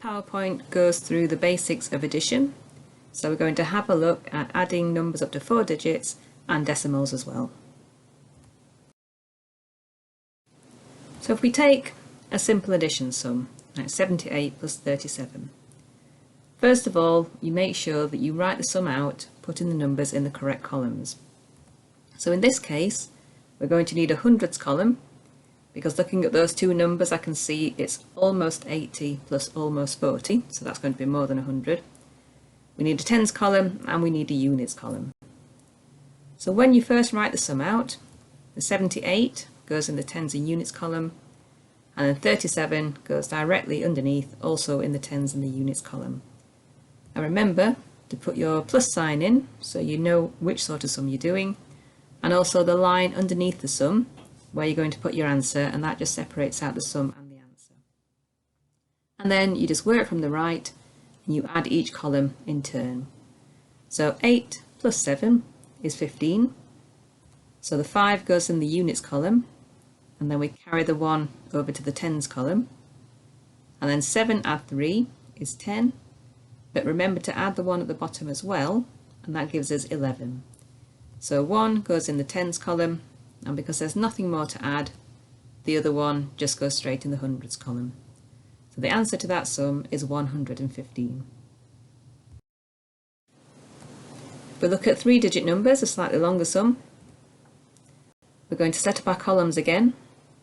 PowerPoint goes through the basics of addition, so we're going to have a look at adding numbers up to 4 digits and decimals as well. So if we take a simple addition sum, like 78 plus 37, first of all you make sure that you write the sum out, putting the numbers in the correct columns. So in this case we're going to need a hundreds column, because looking at those two numbers I can see it's almost 80 plus almost 40, so that's going to be more than 100. We need a tens column and we need a units column. So when you first write the sum out, the 78 goes in the tens and units column, and then 37 goes directly underneath, also in the tens and the units column. And remember to put your plus sign in so you know which sort of sum you're doing, and also the line underneath the sum where you're going to put your answer, and that just separates out the sum and the answer. And then you just work from the right and you add each column in turn. So 8 plus 7 is 15, so the 5 goes in the units column, and then we carry the 1 over to the tens column, and then 7 add 3 is 10, but remember to add the 1 at the bottom as well, and that gives us 11. So 1 goes in the tens column, and because there's nothing more to add, the other one just goes straight in the hundreds column. So the answer to that sum is 115. If we look at 3-digit numbers, a slightly longer sum, we're going to set up our columns again.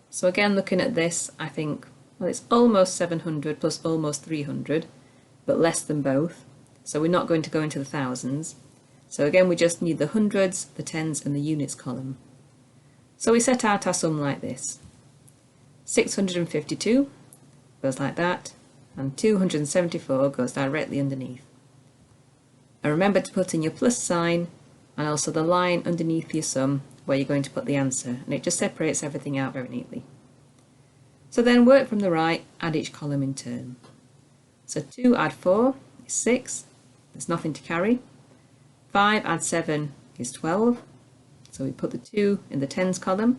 So again, looking at this, I think, well, it's almost 700 plus almost 300, but less than both. So we're not going to go into the thousands. So again, we just need the hundreds, the tens and the units column. So we set out our sum like this. 652 goes like that, and 274 goes directly underneath. And remember to put in your plus sign and also the line underneath your sum where you're going to put the answer, and it just separates everything out very neatly. So then work from the right, add each column in turn. So 2 add 4 is 6, there's nothing to carry. 5 add 7 is 12, so we put the 2 in the tens column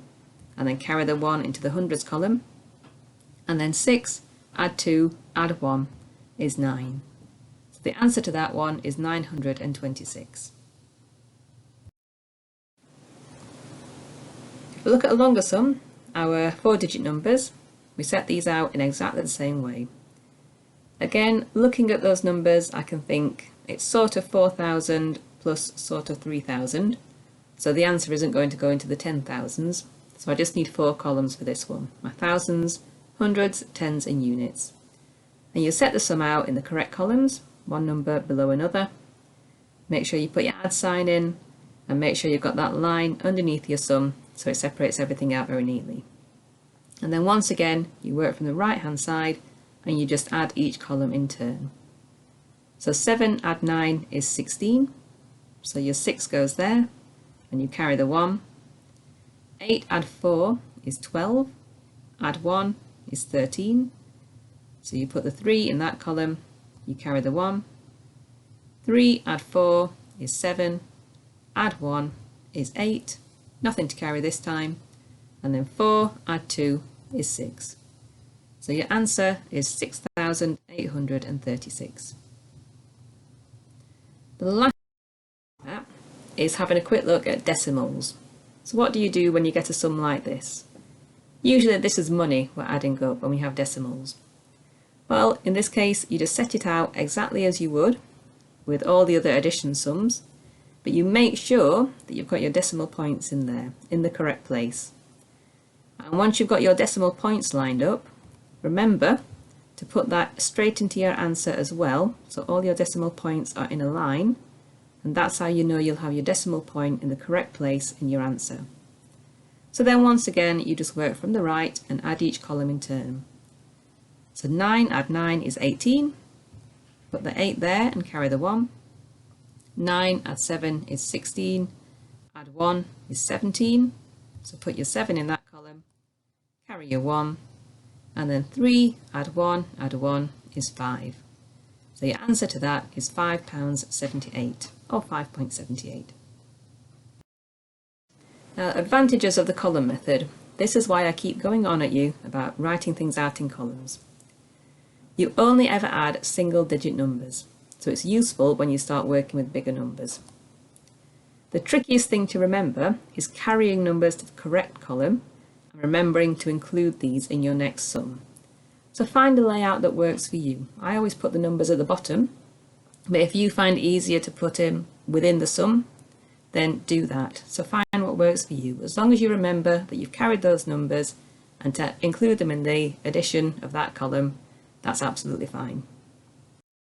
and then carry the 1 into the hundreds column, and then 6 add 2 add 1 is 9. So the answer to that one is 926. If we look at a longer sum, our 4-digit numbers, we set these out in exactly the same way. Again, looking at those numbers, I can think it's sort of 4,000 plus sort of 3,000. So the answer isn't going to go into the 10,000s. So I just need 4 columns for this one. My thousands, hundreds, tens and units. And you set the sum out in the correct columns, one number below another. Make sure you put your add sign in, and make sure you've got that line underneath your sum so it separates everything out very neatly. And then once again, you work from the right hand side and you just add each column in turn. So 7 add 9 is 16, so your 6 goes there and you carry the 1. 8 add 4 is 12, add 1 is 13, so you put the 3 in that column, you carry the 1. 3 add 4 is 7, add 1 is 8, nothing to carry this time, and then 4 add 2 is 6. So your answer is 6,836. The last step is having a quick look at decimals. So what do you do when you get a sum like this? Usually this is money we're adding up when we have decimals. Well, in this case you just set it out exactly as you would with all the other addition sums, but you make sure that you've got your decimal points in there, in the correct place. And once you've got your decimal points lined up, remember to put that straight into your answer as well, so all your decimal points are in a line, and that's how you know you'll have your decimal point in the correct place in your answer. So then once again you just work from the right and add each column in turn. So 9 add 9 is 18, put the 8 there and carry the 1. 9 add 7 is 16, add 1 is 17, so put your 7 in that column, carry your 1, and then 3 add 1 is 5. So your answer to that is £5.78 or 5.78. Now, advantages of the column method. This is why I keep going on at you about writing things out in columns. You only ever add single-digit numbers, so it's useful when you start working with bigger numbers. The trickiest thing to remember is carrying numbers to the correct column and remembering to include these in your next sum. So find a layout that works for you. I always put the numbers at the bottom, but if you find it easier to put in within the sum, then do that. So find what works for you. As long as you remember that you've carried those numbers and to include them in the addition of that column, that's absolutely fine.